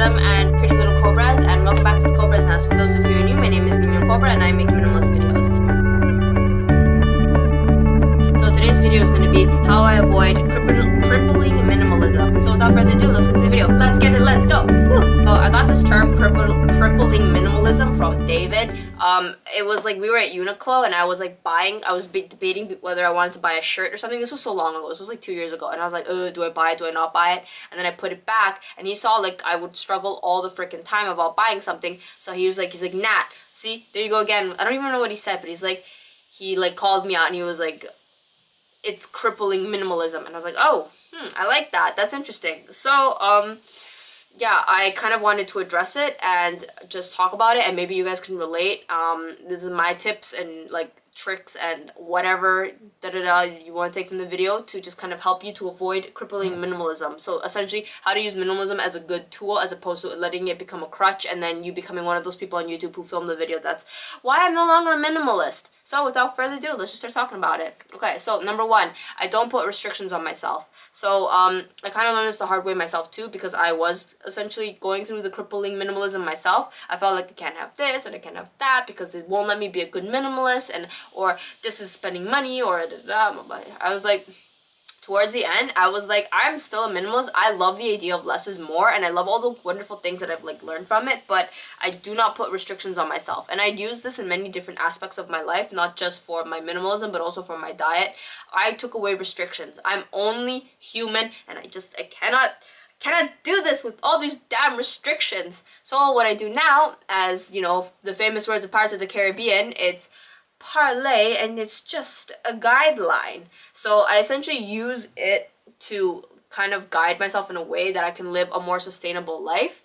Minimalism and Pretty Little Cobras, and welcome back to the Cobras Nest. For those of you who are new, my name is Mignon Cobra and I make minimalist videos. So today's video is going to be how I avoid crippling minimalism. So without further ado, let's get to the video. Let's get it, let's go! Woo. So I got this term, crippling minimalism, from David. It was like we were at Uniqlo and I was like debating whether I wanted to buy a shirt or something. This was so long ago, this was like 2 years ago, and I was like, do I buy it, do I not buy it? And then I put it back and he saw like I would struggle all the freaking time about buying something, so he's like, Nat, see, there you go again. I don't even know what he said, but he called me out and he was like, it's crippling minimalism. And I was like, oh, I like that, that's interesting. So yeah, I kind of wanted to address it and just talk about it, and maybe you guys can relate. This is my tips and like tricks and whatever you want to take from the video to just kind of help you to avoid crippling minimalism. So essentially, how to use minimalism as a good tool as opposed to letting it become a crutch and then you becoming one of those people on YouTube who film the video. That's why I'm no longer a minimalist. So without further ado, let's just start talking about it. Okay, so number one, I don't put restrictions on myself. So I kind of learned this the hard way myself too, because I was essentially going through the crippling minimalism myself. I felt like I can't have this and I can't have that because it won't let me be a good minimalist, and or this is spending money, or I was like, towards the end, I was like, I'm still a minimalist. I love the idea of less is more, and I love all the wonderful things that I've like learned from it, but I do not put restrictions on myself. And I use this in many different aspects of my life, not just for my minimalism, but also for my diet. I took away restrictions. I'm only human, and I cannot do this with all these damn restrictions. So what I do now, as you know, the famous words of Pirates of the Caribbean, it's parlay, and it's just a guideline. So I essentially use it to kind of guide myself in a way that I can live a more sustainable life.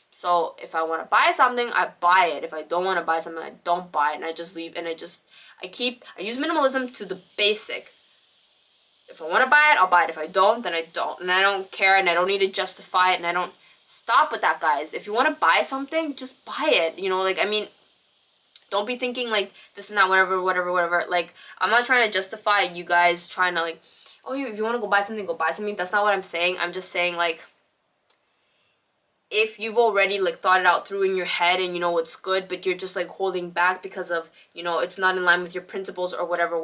So if I want to buy something, I buy it. If I don't want to buy something, I don't buy it, and I just leave, and I use minimalism to the basic. If I want to buy it, I'll buy it. If I don't, then I don't, and I don't care, and I don't need to justify it, and I don't stop with that, guys. If you want to buy something, just buy it. You know, like, I mean, don't be thinking like this and that, whatever. Like, I'm not trying to justify you guys trying to like, oh, if you want to go buy something, go buy something. That's not what I'm saying. I'm just saying, like, if you've already like thought it out through in your head and you know what's good, but you're just like holding back because of, you know, it's not in line with your principles or whatever.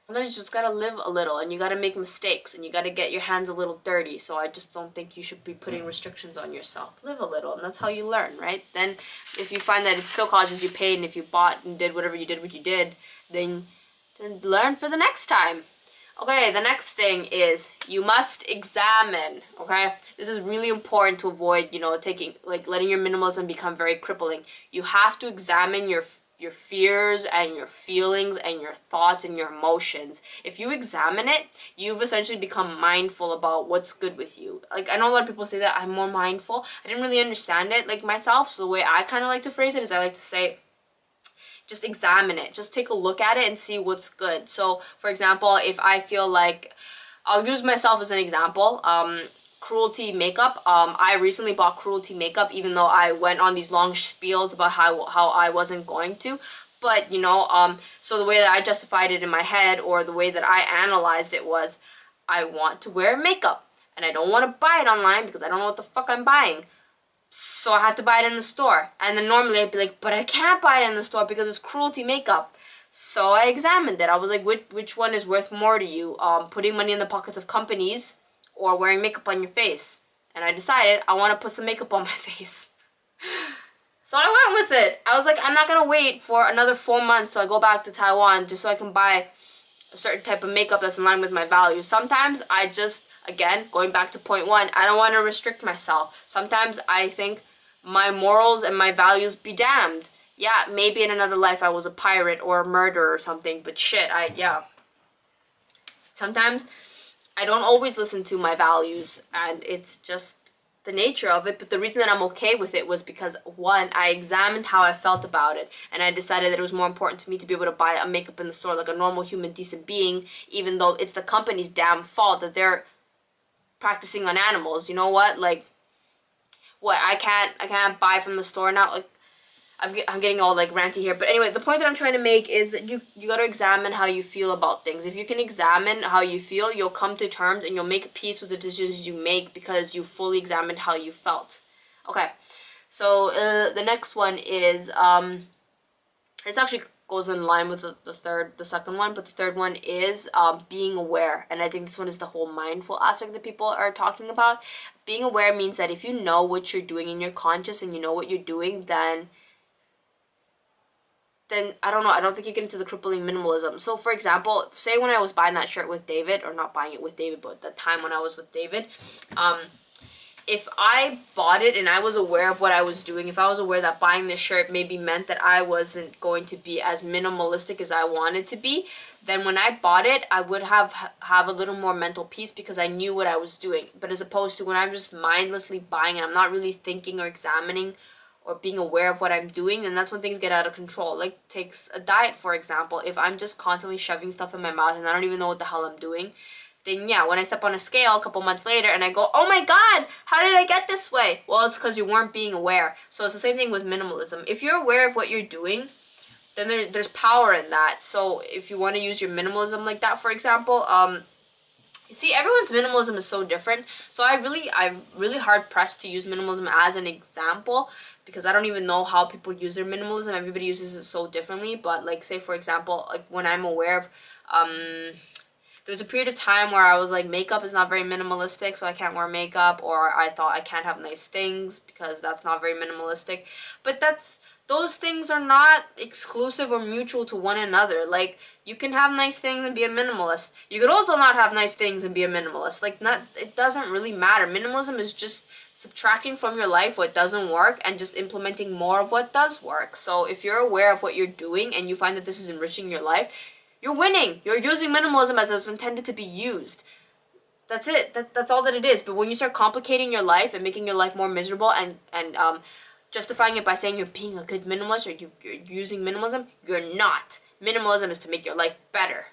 Sometimes you just gotta live a little, and you gotta make mistakes, and you gotta get your hands a little dirty. So I just don't think you should be putting restrictions on yourself. Live a little, and that's how you learn, right? Then if you find that it still causes you pain, if you bought and did whatever you did, then learn for the next time. Okay, the next thing is you must examine, okay? This is really important to avoid, you know, letting your minimalism become very crippling. You have to examine your fears and your feelings and your thoughts and your emotions. If you examine it, you've essentially become mindful about what's good with you. Like, I know a lot of people say that I'm more mindful. I didn't really understand it like myself, so the way I kind of like to phrase it is I like to say, just examine it. Just take a look at it and see what's good. So, for example, if I feel like, I'll use myself as an example, Cruelty makeup. I recently bought Cruelty makeup, even though I went on these long spiels about how I wasn't going to. But, you know, so the way that I justified it in my head, or the way that I analyzed it, was I want to wear makeup, and I don't want to buy it online because I don't know what the fuck I'm buying. So I have to buy it in the store. And then normally I'd be like, but I can't buy it in the store because it's Cruelty makeup. So I examined it. I was like, which one is worth more to you? Putting money in the pockets of companies, or wearing makeup on your face? And I decided I want to put some makeup on my face. So I went with it. I was like, I'm not going to wait for another 4 months till I go back to Taiwan just so I can buy a certain type of makeup that's in line with my values. Sometimes I just, again, going back to point one, I don't want to restrict myself. Sometimes I think my morals and my values be damned. Yeah, maybe in another life I was a pirate or a murderer or something, but shit, sometimes I don't always listen to my values, and it's just the nature of it. But the reason that I'm okay with it was because, one, I examined how I felt about it, and I decided that it was more important to me to be able to buy a makeup in the store like a normal human decent being, even though it's the company's damn fault that they're practicing on animals. You know what? Like, what, I can't buy from the store now? Like, I'm getting all like ranty here, but anyway, the point that I'm trying to make is that you got to examine how you feel about things. If you can examine how you feel, you'll come to terms and you'll make peace with the decisions you make because you fully examined how you felt. Okay, so the next one is it's actually goes in line with the second one, but the third one is being aware. And I think this one is the whole mindful aspect that people are talking about. Being aware means that if you know what you're doing and you're conscious and you know what you're doing, then I don't know, I don't think you get into the crippling minimalism. So for example, say when I was buying that shirt with David, or not buying it with David, but the time when I was with David, if I bought it and I was aware of what I was doing, if I was aware that buying this shirt maybe meant that I wasn't going to be as minimalistic as I wanted to be, then when I bought it, I would have a little more mental peace because I knew what I was doing. But as opposed to when I'm just mindlessly buying and I'm not really thinking or examining or being aware of what I'm doing, then that's when things get out of control. Like, takes a diet, for example. If I'm just constantly shoving stuff in my mouth and I don't even know what the hell I'm doing, then yeah, when I step on a scale a couple months later and I go, oh my god, how did I get this way? Well, it's because you weren't being aware. So it's the same thing with minimalism. If you're aware of what you're doing, then there's power in that. So if you want to use your minimalism like that, for example, see, everyone's minimalism is so different. So I'm really hard pressed to use minimalism as an example because I don't even know how people use their minimalism. Everybody uses it so differently. But like, say for example, like when I'm aware of, there's a period of time where I was like, makeup is not very minimalistic, so I can't wear makeup, or I thought I can't have nice things because that's not very minimalistic. But those things are not exclusive or mutual to one another. Like, you can have nice things and be a minimalist. You could also not have nice things and be a minimalist. Like, it doesn't really matter. Minimalism is just subtracting from your life what doesn't work and just implementing more of what does work. So if you're aware of what you're doing and you find that this is enriching your life, you're winning. You're using minimalism as it's intended to be used. That's it. That's all that it is. But when you start complicating your life and making your life more miserable and justifying it by saying you're being a good minimalist or you're using minimalism, you're not. Minimalism is to make your life better.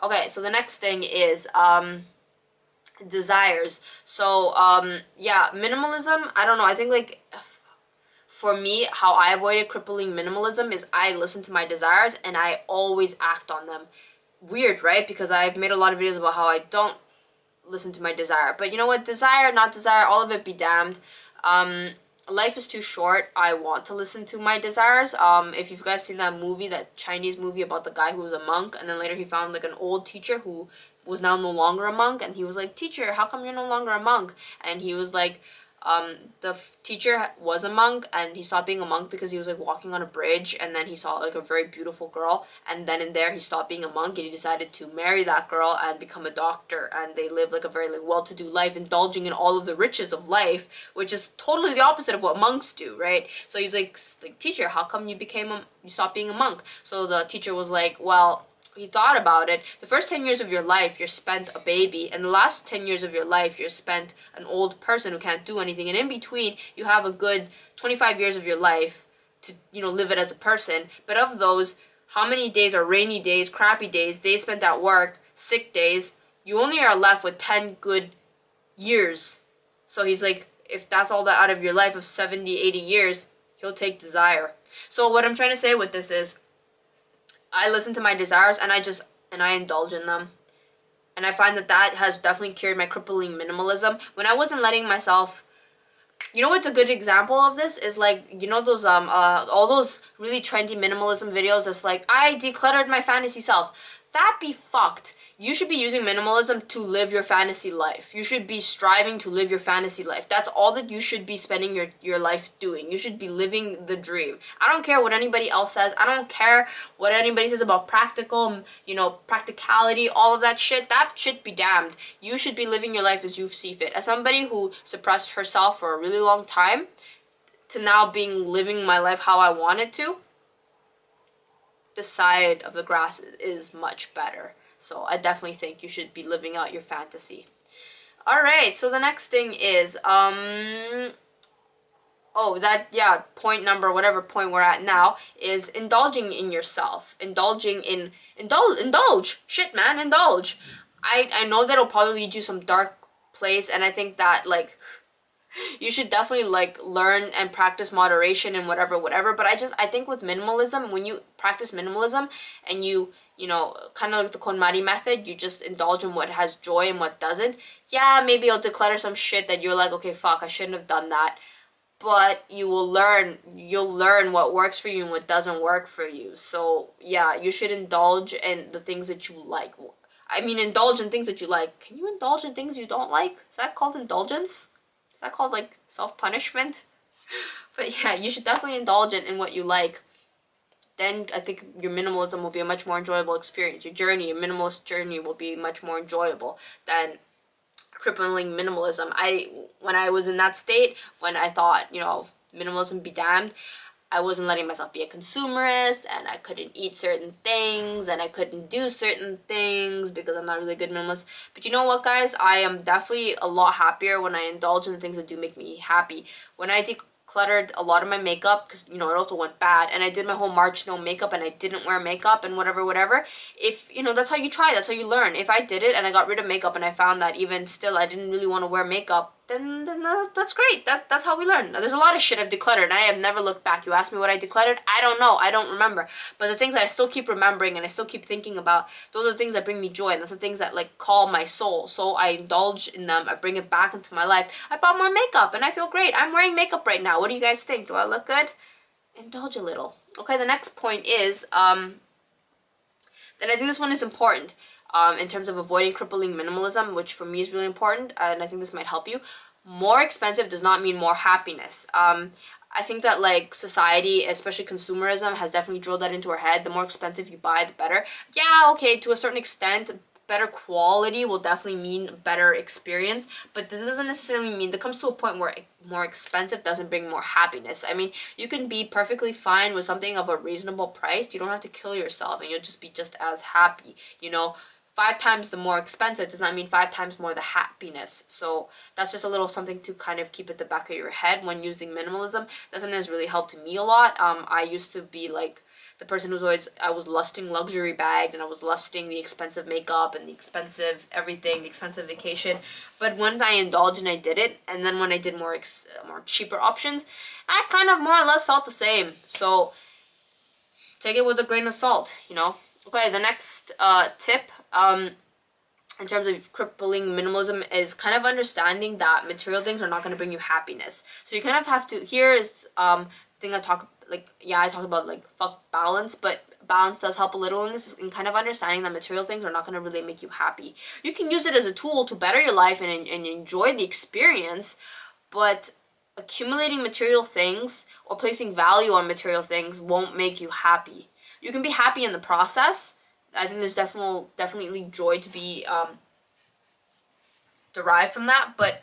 Okay, so the next thing is desires. So yeah, minimalism, I don't know, I think like for me, how I avoided crippling minimalism is I listen to my desires and I always act on them. Weird, right? Because I've made a lot of videos about how I don't listen to my desire. But you know what? Desire, not desire, all of it be damned. Life is too short. I want to listen to my desires. If you guys seen that movie, that Chinese movie about the guy who was a monk, and then later he found like an old teacher who was now no longer a monk, and he was like, teacher, how come you're no longer a monk? And he was like, the teacher was a monk and he stopped being a monk because he was like walking on a bridge and then he saw like a very beautiful girl, and then in there he stopped being a monk and he decided to marry that girl and become a doctor, and they live like a very like well-to-do life, indulging in all of the riches of life, which is totally the opposite of what monks do, right? So he's like teacher, how come you stopped being a monk? So the teacher was like, well, he thought about it. The first 10 years of your life, you're spent a baby, and the last 10 years of your life, you're spent an old person who can't do anything, and in between, you have a good 25 years of your life to, you know, live it as a person. But of those, how many days are rainy days, crappy days, days spent at work, sick days? You only are left with 10 good years. So he's like, if that's all that out of your life of 70, 80 years, he'll take desire. So what I'm trying to say with this is, I listen to my desires and I indulge in them. And I find that has definitely cured my crippling minimalism. When I wasn't letting myself, you know what's a good example of this is like, you know those all those really trendy minimalism videos that's like, I decluttered my fantasy self. That be fucked. You should be using minimalism to live your fantasy life. You should be striving to live your fantasy life. That's all that you should be spending your life doing. You should be living the dream. I don't care what anybody else says. I don't care what anybody says about practical, you know, practicality, all of that shit. That shit be damned. You should be living your life as you see fit. As somebody who suppressed herself for a really long time to now living my life how I wanted to, this side of the grass is much better. So I definitely think you should be living out your fantasy. Alright, so the next thing is, point number, whatever point we're at now, is indulging in yourself. Indulging in, indulge! Shit, man, indulge! I know that'll probably lead you some dark place, and I think that, like, You should definitely like learn and practice moderation and whatever. But I think with minimalism, when you practice minimalism and you know, kind of like the KonMari method, you just indulge in what has joy and what doesn't. Yeah, maybe you'll declutter some shit that you're like, okay, fuck, I shouldn't have done that. But you'll learn what works for you and what doesn't work for you. So yeah, you should indulge in the things that you like. I mean, indulge in things that you like. Can you indulge in things you don't like? Is that called indulgence? Is that called like self-punishment? But yeah, you should definitely indulge in what you like. Then I think your minimalism will be a much more enjoyable experience. Your minimalist journey will be much more enjoyable than crippling minimalism. When I was in that state, when I thought, you know, minimalism be damned, I wasn't letting myself be a consumerist, and I couldn't eat certain things, and I couldn't do certain things because I'm not really a good minimalist. But you know what, guys? I am definitely a lot happier when I indulge in the things that do make me happy. When I decluttered a lot of my makeup, because, you know, it also went bad, and I did my whole March no makeup, and I didn't wear makeup, and whatever. If, you know, that's how you try, that's how you learn. If I did it, and I got rid of makeup, and I found that even still I didn't really want to wear makeup, then that's great. That's how we learn. There's a lot of shit I've decluttered, and I have never looked back. You ask me what I decluttered, I don't know. I don't remember. But the things that I still keep remembering and I still keep thinking about, those are the things that bring me joy, and that's the things that like calm my soul. So I indulge in them. I bring it back into my life. I bought more makeup, and I feel great. I'm wearing makeup right now. What do you guys think? Do I look good? Indulge a little. Okay, the next point is, then I think this one is important. In terms of avoiding crippling minimalism, which for me is really important, and I think this might help you. More expensive does not mean more happiness. I think that like society, especially consumerism, has definitely drilled that into our head. The more expensive you buy, the better. Yeah, okay, to a certain extent, better quality will definitely mean better experience, but that doesn't necessarily mean, that comes to a point where more expensive doesn't bring more happiness. I mean, you can be perfectly fine with something of a reasonable price. You don't have to kill yourself, and you'll just be just as happy, you know. 5 times the more expensive does not mean 5 times more the happiness. So that's just a little something to kind of keep at the back of your head when using minimalism. That's something that's really helped me a lot. I used to be like the person who's always, I was lusting luxury bags, and I was lusting the expensive makeup and the expensive everything, the expensive vacation. But when I indulged and I did it, and then when I did more cheaper options, I kind of more or less felt the same. So take it with a grain of salt, you know. Okay, the next tip in terms of crippling minimalism is kind of understanding that material things are not going to bring you happiness. So you kind of have to, here is thing I talk, like, yeah, I talked about like fuck balance, but balance does help a little in this, in kind of understanding that material things are not going to really make you happy. You can use it as a tool to better your life and enjoy the experience, but accumulating material things or placing value on material things won't make you happy. You can be happy in the process. I think there's definitely joy to be derived from that, but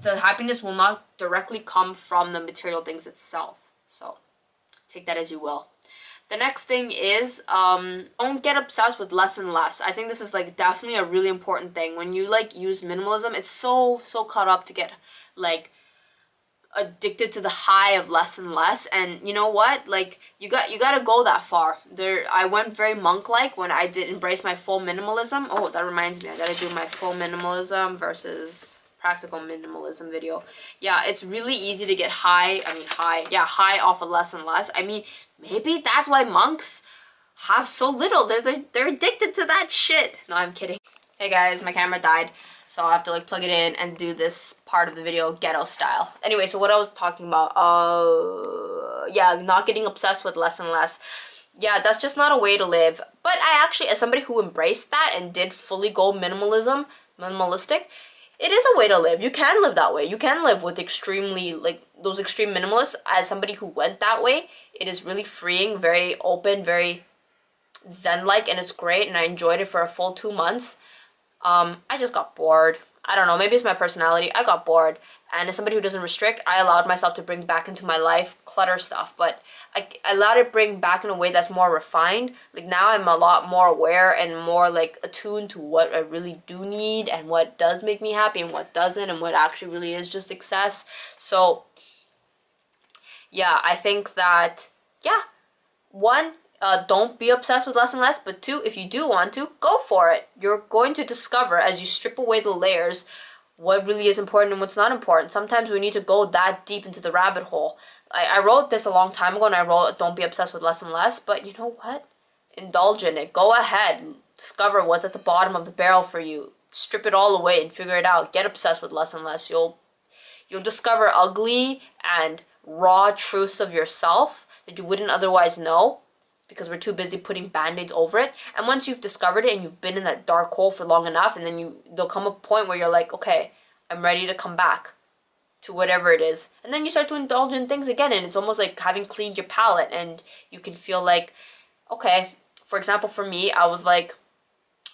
the happiness will not directly come from the material things itself. So take that as you will. The next thing is don't get obsessed with less and less. I think this is like definitely a really important thing. When you like use minimalism, it's so caught up to get like addicted to the high of less and less, and you know what, like you gotta go that far. I went very monk-like when I did embrace my full minimalism. Oh, that reminds me, I gotta do my full minimalism versus practical minimalism video. Yeah, it's really easy to get high off of less and less. I mean, maybe that's why monks have so little. They're addicted to that shit. No, I'm kidding. Hey guys, my camera died, so I'll have to like plug it in and do this part of the video ghetto style. Anyway, so what I was talking about, yeah, not getting obsessed with less and less. Yeah, that's just not a way to live. But I actually, as somebody who embraced that and did fully go minimalistic, it is a way to live. You can live that way. You can live with extremely, like, those extreme minimalists. As somebody who went that way, it is really freeing, very open, very zen-like, and it's great, and I enjoyed it for a full 2 months. I just got bored. I don't know, maybe it's my personality. I got bored, and as somebody who doesn't restrict, I allowed myself to bring back into my life clutter stuff, but I allowed it bring back in a way that's more refined. Like now I'm a lot more aware and more like attuned to what I really do need and what does make me happy and what doesn't, and what actually really is just excess. So yeah, I think that, yeah, one, don't be obsessed with less and less, but 2, if you do want to, go for it. You're going to discover, as you strip away the layers, what really is important and what's not important. Sometimes we need to go that deep into the rabbit hole. I wrote this a long time ago, and I wrote don't be obsessed with less and less, but you know what? Indulge in it. Go ahead. Discover what's at the bottom of the barrel for you. Strip it all away and figure it out. Get obsessed with less and less. You'll discover ugly and raw truths of yourself that you wouldn't otherwise know because we're too busy putting band-aids over it. And once you've discovered it and you've been in that dark hole for long enough, and then there'll come a point where you're like, okay, I'm ready to come back to whatever it is. And then you start to indulge in things again, and it's almost like having cleaned your palette, and you can feel like, okay, for example, for me, I was like,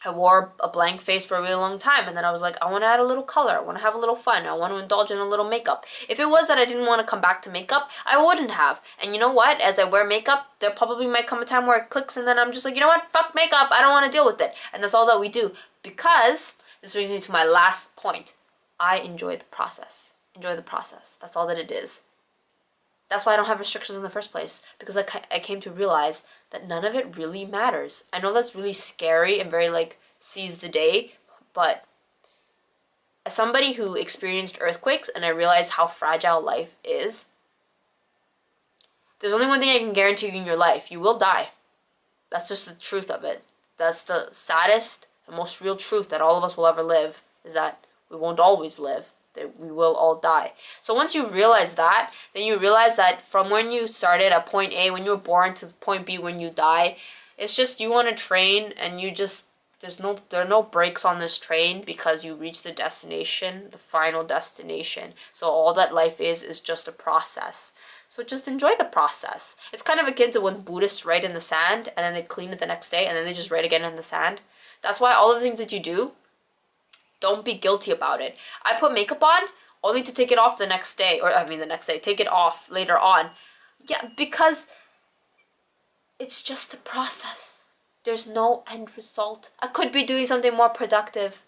I wore a blank face for a really long time, and then I was like, I want to add a little color, I want to have a little fun, I want to indulge in a little makeup. If it was that I didn't want to come back to makeup, I wouldn't have. And you know what? As I wear makeup, there probably might come a time where it clicks, and then I'm just like, you know what? Fuck makeup, I don't want to deal with it. And that's all that we do. Because, this brings me to my last point, I enjoy the process. Enjoy the process. That's all that it is. That's why I don't have restrictions in the first place, because I came to realize that none of it really matters. I know that's really scary and very like seize the day, but as somebody who experienced earthquakes and I realized how fragile life is, there's only one thing I can guarantee you in your life. You will die. That's just the truth of it. That's the saddest and most real truth that all of us will ever live, is that we won't always live. That we will all die. So once you realize that, then you realize that from when you started at point A, when you were born, to point B when you die, it's just you on a train, and you just, there are no brakes on this train, because you reach the destination, the final destination. So all that life is just a process. So just enjoy the process. It's kind of akin to when Buddhists write in the sand and then they clean it the next day and then they just write again in the sand. That's why all the things that you do, don't be guilty about it. I put makeup on only to take it off the next day, or I mean the next day, take it off later on. Yeah, because it's just a process. There's no end result. I could be doing something more productive,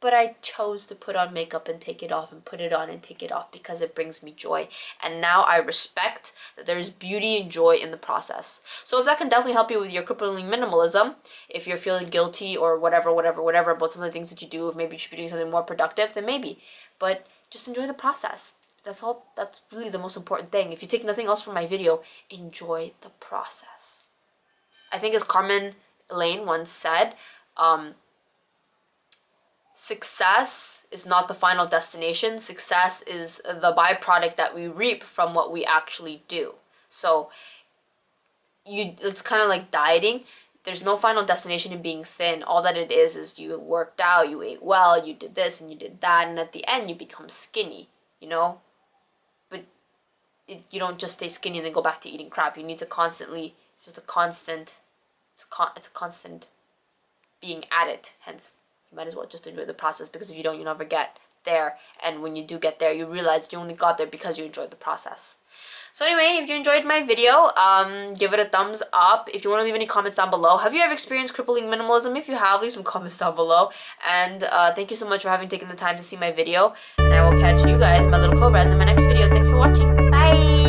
but I chose to put on makeup and take it off and put it on and take it off because it brings me joy. And now I respect that there's beauty and joy in the process. So if that can definitely help you with your crippling minimalism, if you're feeling guilty or whatever about some of the things that you do, if maybe you should be doing something more productive, then maybe. But just enjoy the process. That's all. That's really the most important thing. If you take nothing else from my video, enjoy the process. I think as Carmen Elaine once said, success is not the final destination. Success is the byproduct that we reap from what we actually do. So it's kind of like dieting. There's no final destination in being thin. All that it is you worked out, you ate well, you did this and you did that, and at the end you become skinny, you know? But you don't just stay skinny and then go back to eating crap. You need to constantly, it's just a constant, it's a constant being at it. Hence, you might as well just enjoy the process, because if you don't, you'll never get there. And when you do get there, you realize you only got there because you enjoyed the process. So anyway, if you enjoyed my video, give it a thumbs up. If you want to leave any comments down below. Have you ever experienced crippling minimalism? If you have, leave some comments down below. And thank you so much for having taken the time to see my video. And I will catch you guys, my little Cobras, in my next video. Thanks for watching. Bye!